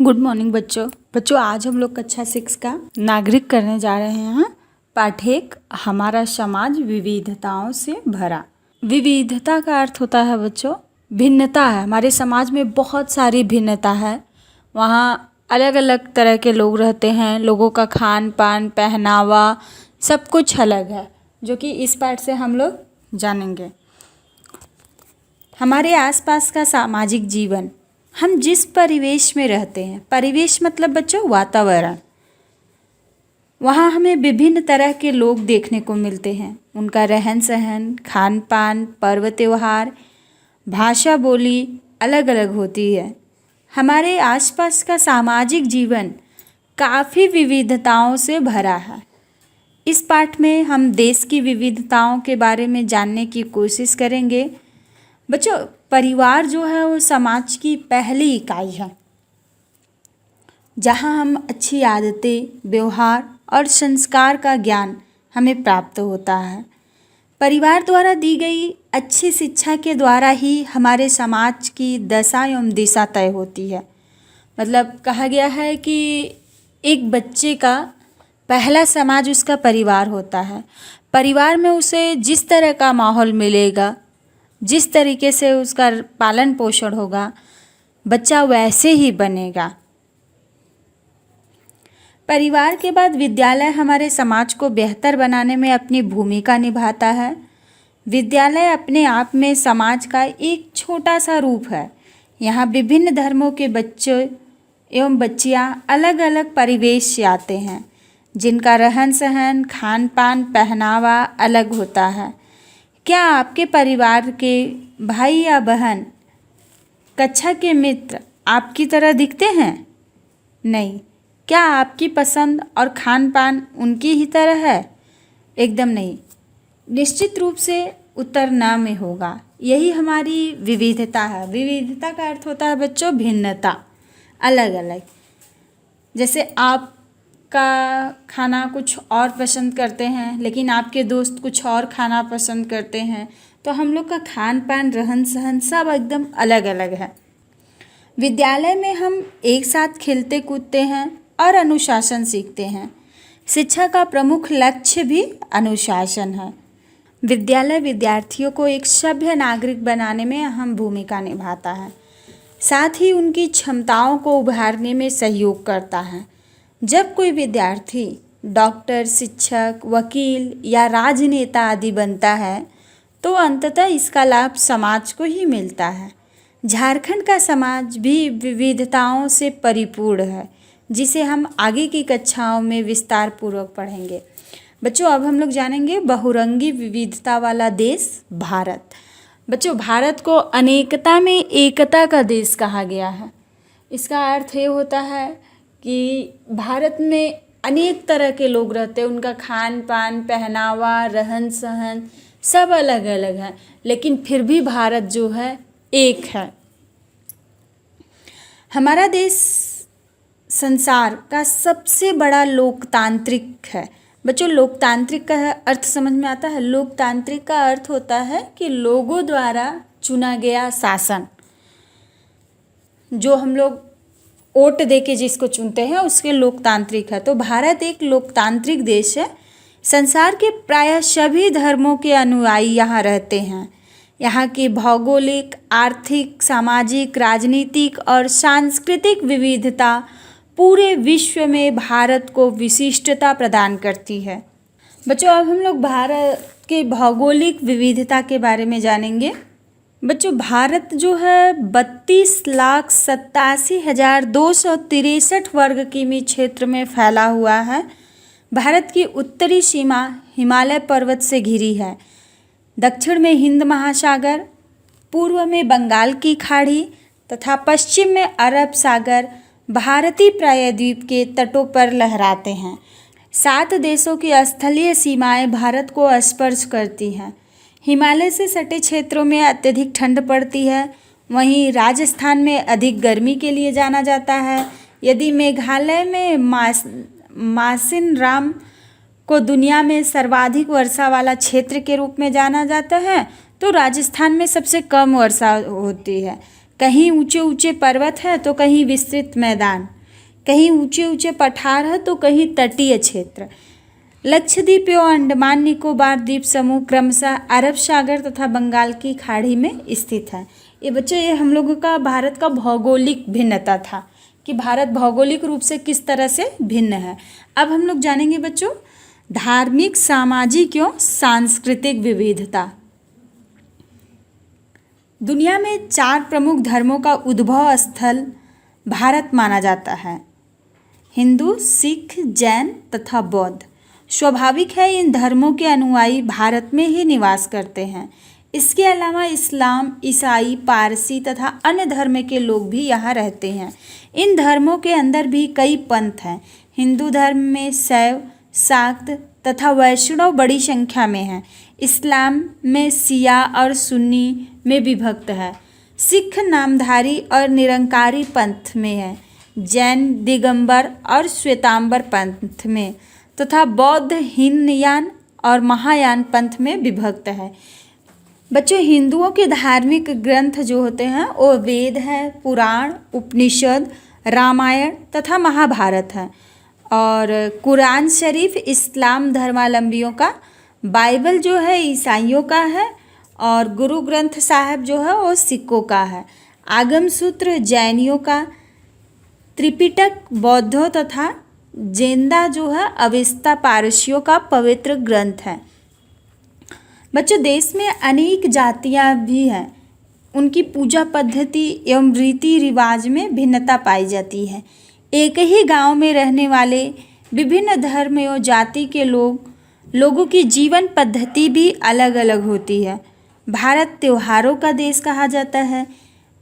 Good morning बच्चों आज हम लोग कक्षा 6 का नागरिक करने जा रहे हैं। पाठ 1 हमारा समाज विविधताओं से भरा। विविधता का अर्थ होता है बच्चों भिन्नता है। हमारे समाज में बहुत सारी भिन्नता है। वहाँ अलग अलग तरह के लोग रहते हैं। लोगों का खान पान पहनावा सब कुछ अलग है, जो कि इस पाठ से हम लोग जानेंगे। हमारे आसपास का सामाजिक जीवन, हम जिस परिवेश में रहते हैं, परिवेश मतलब बच्चों वातावरण, वहाँ हमें विभिन्न तरह के लोग देखने को मिलते हैं। उनका रहन सहन, खान पान, पर्व त्योहार, भाषा बोली अलग अलग होती है। हमारे आसपास का सामाजिक जीवन काफ़ी विविधताओं से भरा है। इस पाठ में हम देश की विविधताओं के बारे में जानने की कोशिश करेंगे। बच्चों परिवार जो है वो समाज की पहली इकाई है, जहाँ हम अच्छी आदतें, व्यवहार और संस्कार का ज्ञान हमें प्राप्त होता है। परिवार द्वारा दी गई अच्छी शिक्षा के द्वारा ही हमारे समाज की दशा एवं दिशा तय होती है। मतलब कहा गया है कि एक बच्चे का पहला समाज उसका परिवार होता है। परिवार में उसे जिस तरह का माहौल मिलेगा, जिस तरीके से उसका पालन पोषण होगा, बच्चा वैसे ही बनेगा। परिवार के बाद विद्यालय हमारे समाज को बेहतर बनाने में अपनी भूमिका निभाता है। विद्यालय अपने आप में समाज का एक छोटा सा रूप है। यहाँ विभिन्न धर्मों के बच्चे एवं बच्चियाँ अलग अलग परिवेश से आते हैं, जिनका रहन सहन, खान पान, पहनावा अलग होता है। क्या आपके परिवार के भाई या बहन, कक्षा के मित्र आपकी तरह दिखते हैं? नहीं। क्या आपकी पसंद और खान पान उनकी ही तरह है? एकदम नहीं। निश्चित रूप से उत्तर ना में होगा। यही हमारी विविधता है। विविधता का अर्थ होता है बच्चों भिन्नता, अलग अलग। जैसे आप का खाना कुछ और पसंद करते हैं, लेकिन आपके दोस्त कुछ और खाना पसंद करते हैं, तो हम लोग का खान पान, रहन सहन सब एकदम अलग अलग है। विद्यालय में हम एक साथ खेलते कूदते हैं और अनुशासन सीखते हैं। शिक्षा का प्रमुख लक्ष्य भी अनुशासन है। विद्यालय विद्यार्थियों को एक सभ्य नागरिक बनाने में अहम भूमिका निभाता है, साथ ही उनकी क्षमताओं को उभारने में सहयोग करता है। जब कोई विद्यार्थी डॉक्टर, शिक्षक, वकील या राजनेता आदि बनता है, तो अंततः इसका लाभ समाज को ही मिलता है। झारखंड का समाज भी विविधताओं से परिपूर्ण है, जिसे हम आगे की कक्षाओं में विस्तार पूर्वक पढ़ेंगे। बच्चों अब हम लोग जानेंगे बहुरंगी विविधता वाला देश भारत। बच्चों भारत को अनेकता में एकता का देश कहा गया है। इसका अर्थ ये होता है कि भारत में अनेक तरह के लोग रहते हैं। उनका खान पान, पहनावा, रहन सहन सब अलग अलग है, लेकिन फिर भी भारत जो है एक है। हमारा देश संसार का सबसे बड़ा लोकतांत्रिक है। बच्चों लोकतांत्रिक का अर्थ समझ में आता है? लोकतांत्रिक का अर्थ होता है कि लोगों द्वारा चुना गया शासन। जो हम लोग वोट दे के जिसको चुनते हैं उसके लोकतांत्रिक है। तो भारत एक लोकतांत्रिक देश है। संसार के प्रायः सभी धर्मों के अनुयायी यहाँ रहते हैं। यहाँ की भौगोलिक, आर्थिक, सामाजिक, राजनीतिक और सांस्कृतिक विविधता पूरे विश्व में भारत को विशिष्टता प्रदान करती है। बच्चों अब हम लोग भारत के भौगोलिक विविधता के बारे में जानेंगे। बच्चों भारत जो है 32,87,263 वर्ग किमी क्षेत्र में फैला हुआ है। भारत की उत्तरी सीमा हिमालय पर्वत से घिरी है। दक्षिण में हिंद महासागर, पूर्व में बंगाल की खाड़ी तथा पश्चिम में अरब सागर भारतीय प्रायद्वीप के तटों पर लहराते हैं। 7 देशों की स्थलीय सीमाएं भारत को स्पर्श करती हैं। हिमालय से सटे क्षेत्रों में अत्यधिक ठंड पड़ती है। वहीं राजस्थान में अधिक गर्मी के लिए जाना जाता है। यदि मेघालय में मासिनराम को दुनिया में सर्वाधिक वर्षा वाला क्षेत्र के रूप में जाना जाता है, तो राजस्थान में सबसे कम वर्षा होती है। कहीं ऊंचे ऊंचे पर्वत है तो कहीं विस्तृत मैदान, कहीं ऊंचे ऊंचे पठार है तो कहीं तटीय क्षेत्र। लक्षद्वीप एवं अंडमान निकोबार द्वीप समूह क्रमशः अरब सागर तथा बंगाल की खाड़ी में स्थित है। ये बच्चों, ये हम लोगों का भारत का भौगोलिक भिन्नता था कि भारत भौगोलिक रूप से किस तरह से भिन्न है। अब हम लोग जानेंगे बच्चों धार्मिक, सामाजिक एवं सांस्कृतिक विविधता। दुनिया में 4 प्रमुख धर्मों का उद्भव स्थल भारत माना जाता है, हिंदू, सिख, जैन तथा बौद्ध। स्वाभाविक है इन धर्मों के अनुयायी भारत में ही निवास करते हैं। इसके अलावा इस्लाम, ईसाई, पारसी तथा अन्य धर्म के लोग भी यहाँ रहते हैं। इन धर्मों के अंदर भी कई पंथ हैं। हिंदू धर्म में शैव, शाक्त तथा वैष्णव बड़ी संख्या में हैं। इस्लाम में शिया और सुन्नी में विभक्त है। सिख नामधारी और निरंकारी पंथ में है। जैन दिगंबर और श्वेतांबर पंथ में तथा बौद्ध हीनयान और महायान पंथ में विभक्त है। बच्चों, हिंदुओं के धार्मिक ग्रंथ जो होते हैं वो वेद है, पुराण, उपनिषद, रामायण तथा महाभारत है। और कुरान शरीफ इस्लाम धर्मावलंबियों का, बाइबल जो है ईसाइयों का है और गुरु ग्रंथ साहब जो है वो सिखों का है। आगम सूत्र जैनियों का, त्रिपिटक बौद्धों तथा जेंदा जो है अवेस्ता पारसियों का पवित्र ग्रंथ है। बच्चों, देश में अनेक जातियां भी हैं। उनकी पूजा पद्धति एवं रीति रिवाज में भिन्नता पाई जाती है। एक ही गांव में रहने वाले विभिन्न धर्म एवं जाति के लोगों की जीवन पद्धति भी अलग अलग होती है। भारत त्योहारों का देश कहा जाता है।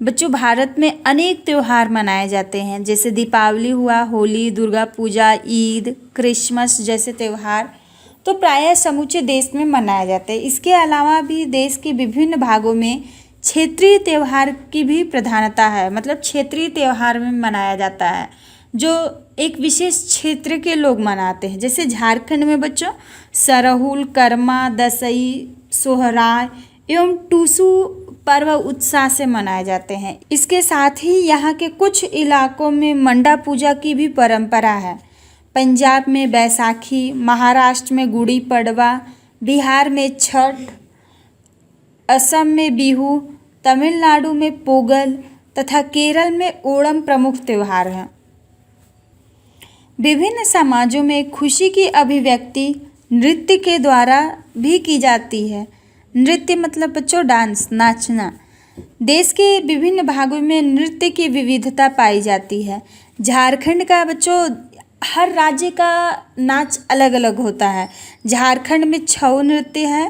बच्चों, भारत में अनेक त्यौहार मनाए जाते हैं, जैसे दीपावली हुआ, होली, दुर्गा पूजा, ईद, क्रिसमस जैसे त्यौहार तो प्रायः समूचे देश में मनाए जाते हैं। इसके अलावा भी देश के विभिन्न भागों में क्षेत्रीय त्यौहार की भी प्रधानता है, मतलब क्षेत्रीय त्यौहार में मनाया जाता है जो एक विशेष क्षेत्र के लोग मनाते हैं। जैसे झारखंड में बच्चों सरहुल, करमा, दशई, सोहराय एवं टूसू पर्व उत्साह से मनाए जाते हैं। इसके साथ ही यहाँ के कुछ इलाकों में मंडा पूजा की भी परंपरा है। पंजाब में बैसाखी, महाराष्ट्र में गुड़ी पड़वा, बिहार में छठ, असम में बिहू, तमिलनाडु में पोगल तथा केरल में ओणम प्रमुख त्यौहार हैं। विभिन्न समाजों में खुशी की अभिव्यक्ति नृत्य के द्वारा भी की जाती है। नृत्य मतलब बच्चों डांस, नाचना। देश के विभिन्न भागों में नृत्य की विविधता पाई जाती है। झारखंड का बच्चों हर राज्य का नाच अलग अलग होता है। झारखंड में छऊ नृत्य है,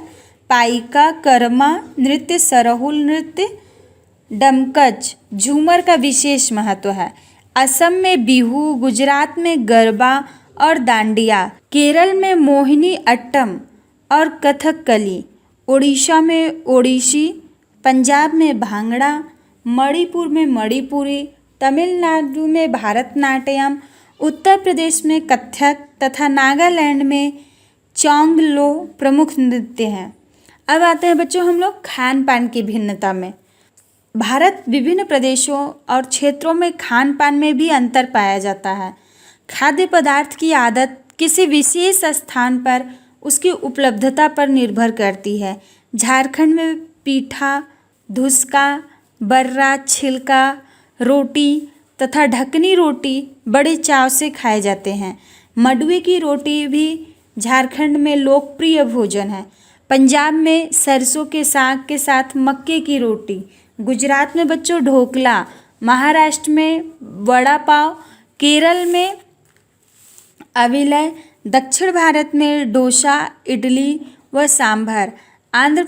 पाइका, कर्मा नृत्य, सरहुल नृत्य, डमकच, झूमर का विशेष महत्व है। असम में बिहू, गुजरात में गरबा और दांडिया, केरल में मोहिनी अट्टम और कथकली, उड़ीसा में ओडिसी, पंजाब में भांगड़ा, मणिपुर में मणिपुरी, तमिलनाडु में भारतनाट्यम, उत्तर प्रदेश में कथक तथा नागालैंड में चोंगलो प्रमुख नृत्य हैं। अब आते हैं बच्चों हम लोग खान पान की भिन्नता में। भारत विभिन्न प्रदेशों और क्षेत्रों में खान पान में भी अंतर पाया जाता है। खाद्य पदार्थ की आदत किसी विशेष स्थान पर उसकी उपलब्धता पर निर्भर करती है। झारखंड में पीठा, धुसका, बर्रा, छिलका रोटी तथा ढकनी रोटी बड़े चाव से खाए जाते हैं। मडवे की रोटी भी झारखंड में लोकप्रिय भोजन है। पंजाब में सरसों के साग के साथ मक्के की रोटी, गुजरात में बच्चों ढोकला, महाराष्ट्र में वड़ा पाव, केरल में अविलय, दक्षिण भारत में डोसा, इडली व सांभर, आंध्र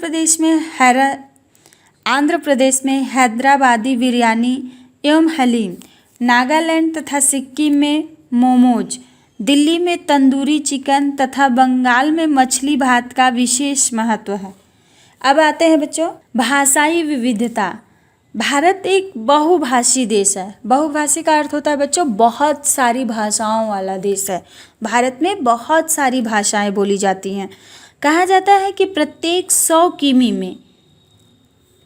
प्रदेश में हैदराबादी बिरयानी एवं हलीम, नागालैंड तथा सिक्किम में मोमोज, दिल्ली में तंदूरी चिकन तथा बंगाल में मछली भात का विशेष महत्व है। अब आते हैं बच्चों भाषाई विविधता। भारत एक बहुभाषी देश है। बहुभाषी का अर्थ होता है बच्चों बहुत सारी भाषाओं वाला देश है। भारत में बहुत सारी भाषाएं बोली जाती हैं। कहा जाता है कि प्रत्येक 100 किमी में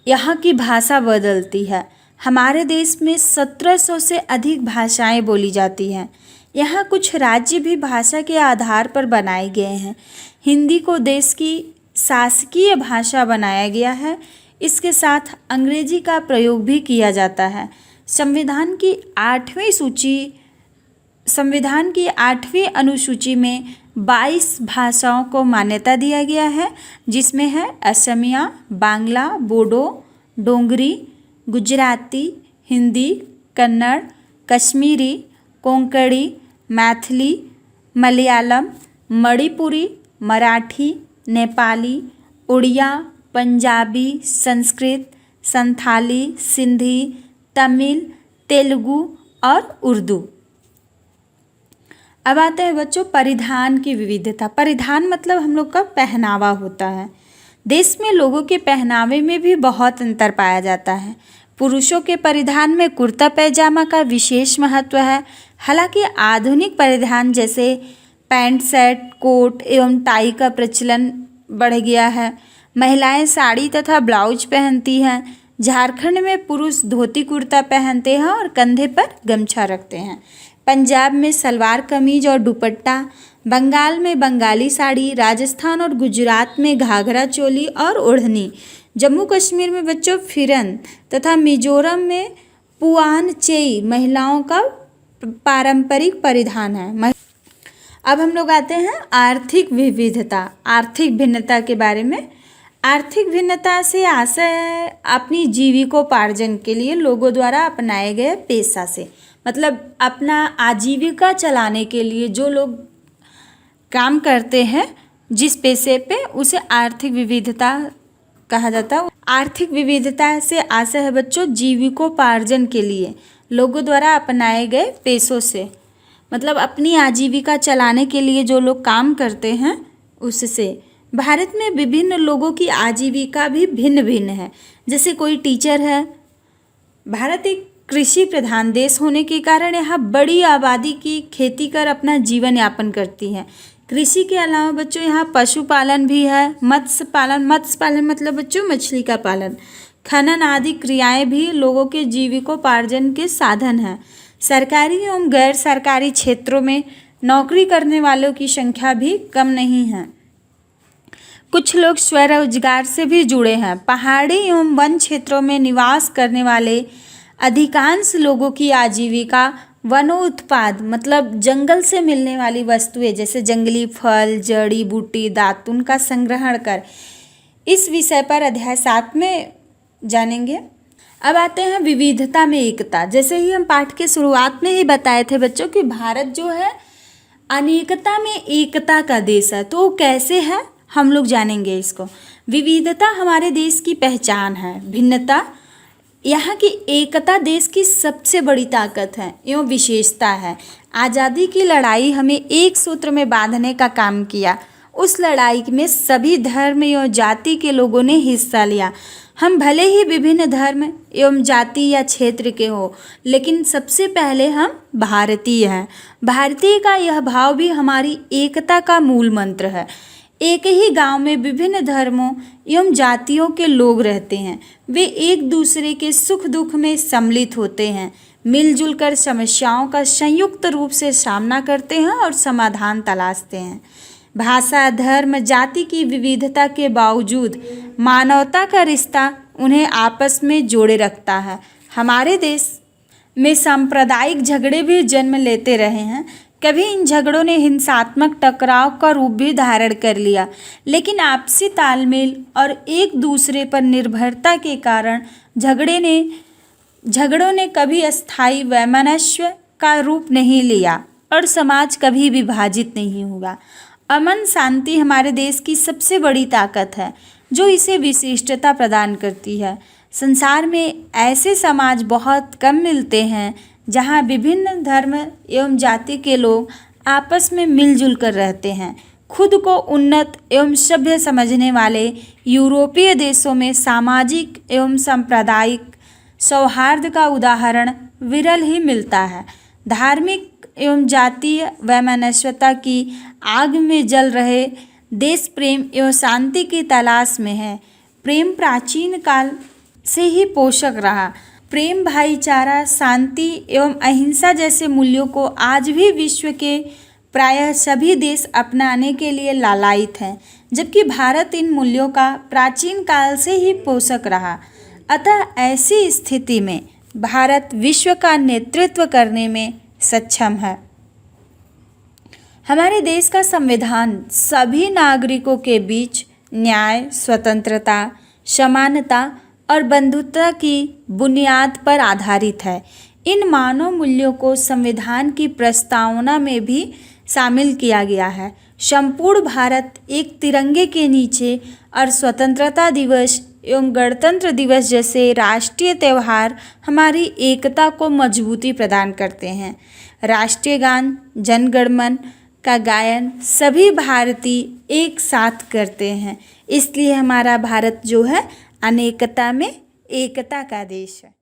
यहाँ की भाषा बदलती है। हमारे देश में 1700 से अधिक भाषाएं बोली जाती हैं। यहाँ कुछ राज्य भी भाषा के आधार पर बनाए गए हैं। हिंदी को देश की शासकीय भाषा बनाया गया है। इसके साथ अंग्रेजी का प्रयोग भी किया जाता है। संविधान की 8वीं अनुसूची में 22 भाषाओं को मान्यता दिया गया है, जिसमें है असमिया, बांग्ला, बोडो, डोंगरी, गुजराती, हिंदी, कन्नड़, कश्मीरी, कोंकणी, मैथिली, मलयालम, मणिपुरी, मराठी, नेपाली, उड़िया, पंजाबी, संस्कृत, संथाली, सिंधी, तमिल, तेलुगु और उर्दू। अब आते हैं बच्चों परिधान की विविधता। परिधान मतलब हम लोग का पहनावा होता है। देश में लोगों के पहनावे में भी बहुत अंतर पाया जाता है। पुरुषों के परिधान में कुर्ता पैजामा का विशेष महत्व है। हालांकि आधुनिक परिधान जैसे पैंट शर्ट, कोट एवं टाई का प्रचलन बढ़ गया है। महिलाएं साड़ी तथा ब्लाउज पहनती हैं। झारखंड में पुरुष धोती कुर्ता पहनते हैं और कंधे पर गमछा रखते हैं। पंजाब में सलवार कमीज और दुपट्टा, बंगाल में बंगाली साड़ी, राजस्थान और गुजरात में घाघरा चोली और ओढ़नी, जम्मू कश्मीर में बच्चों फिरन तथा मिजोरम में पुआन चेई महिलाओं का पारंपरिक परिधान है। अब हम लोग आते हैं आर्थिक विविधता, आर्थिक भिन्नता के बारे में। आर्थिक भिन्नता से आशय है अपनी जीविकोपार्जन के लिए लोगों द्वारा अपनाए गए पेशा से, मतलब अपना आजीविका चलाने के लिए जो लोग काम करते हैं जिस पेशे पे, उसे आर्थिक विविधता कहा जाता है। आर्थिक विविधता से आशय है बच्चों जीविकोपार्जन के लिए लोगों द्वारा अपनाए गए पेशों से, मतलब अपनी आजीविका चलाने के लिए जो लोग काम करते हैं उससे। भारत में विभिन्न लोगों की आजीविका भी भिन्न भिन्न है। जैसे कोई टीचर है। भारत एक कृषि प्रधान देश होने के कारण यहाँ बड़ी आबादी की खेती कर अपना जीवन यापन करती है। कृषि के अलावा बच्चों यहाँ पशुपालन भी है, मत्स्य पालन मतलब बच्चों मछली का पालन, खनन आदि क्रियाएं भी लोगों के जीविकोपार्जन के साधन हैं। सरकारी एवं गैर सरकारी क्षेत्रों में नौकरी करने वालों की संख्या भी कम नहीं है। कुछ लोग स्वरोजगार से भी जुड़े हैं। पहाड़ी एवं वन क्षेत्रों में निवास करने वाले अधिकांश लोगों की आजीविका वनोत्पाद मतलब जंगल से मिलने वाली वस्तुएं जैसे जंगली फल, जड़ी बूटी, दातुन का संग्रहण कर। इस विषय पर अध्याय 7 में जानेंगे। अब आते हैं विविधता में एकता। जैसे ही हम पाठ के शुरुआत में ही बताए थे बच्चों कि भारत जो है अनेकता में एकता का देश है, तो कैसे है हम लोग जानेंगे इसको। विविधता हमारे देश की पहचान है। भिन्नता यहाँ की एकता देश की सबसे बड़ी ताकत है एवं विशेषता है। आज़ादी की लड़ाई हमें एक सूत्र में बांधने का काम किया। उस लड़ाई में सभी धर्म एवं जाति के लोगों ने हिस्सा लिया। हम भले ही विभिन्न धर्म एवं जाति या क्षेत्र के हो, लेकिन सबसे पहले हम भारतीय हैं। भारतीय का यह भाव भी हमारी एकता का मूल मंत्र है। एक ही गांव में विभिन्न धर्मों एवं जातियों के लोग रहते हैं। वे एक दूसरे के सुख दुख में सम्मिलित होते हैं, मिलजुल कर समस्याओं का संयुक्त रूप से सामना करते हैं और समाधान तलाशते हैं। भाषा, धर्म, जाति की विविधता के बावजूद मानवता का रिश्ता उन्हें आपस में जोड़े रखता है। हमारे देश में सांप्रदायिक झगड़े भी जन्म लेते रहे हैं। कभी इन झगड़ों ने हिंसात्मक टकराव का रूप भी धारण कर लिया, लेकिन आपसी तालमेल और एक दूसरे पर निर्भरता के कारण झगड़ों ने कभी अस्थायी वैमनस्य का रूप नहीं लिया और समाज कभी विभाजित नहीं हुआ। अमन शांति हमारे देश की सबसे बड़ी ताकत है जो इसे विशिष्टता प्रदान करती है। संसार में ऐसे समाज बहुत कम मिलते हैं जहाँ विभिन्न धर्म एवं जाति के लोग आपस में मिलजुल कर रहते हैं। खुद को उन्नत एवं सभ्य समझने वाले यूरोपीय देशों में सामाजिक एवं सांप्रदायिक सौहार्द का उदाहरण विरल ही मिलता है। धार्मिक एवं जातीय वैमनस्यता की आग में जल रहे देश प्रेम एवं शांति की तलाश में है। प्रेम प्राचीन काल से ही पोषक रहा। प्रेम, भाईचारा, शांति एवं अहिंसा जैसे मूल्यों को आज भी विश्व के प्रायः सभी देश अपनाने के लिए लालायित हैं, जबकि भारत इन मूल्यों का प्राचीन काल से ही पोषक रहा। अतः ऐसी स्थिति में भारत विश्व का नेतृत्व करने में सक्षम है। हमारे देश का संविधान सभी नागरिकों के बीच न्याय, स्वतंत्रता, समानता और बंधुत्व की बुनियाद पर आधारित है। इन मानव मूल्यों को संविधान की प्रस्तावना में भी शामिल किया गया है। संपूर्ण भारत एक तिरंगे के नीचे और स्वतंत्रता दिवस एवं गणतंत्र दिवस जैसे राष्ट्रीय त्यौहार हमारी एकता को मजबूती प्रदान करते हैं। राष्ट्रीय गान जन गण मन का गायन सभी भारतीय एक साथ करते हैं, इसलिए हमारा भारत जो है अनेकता में एकता का देश है।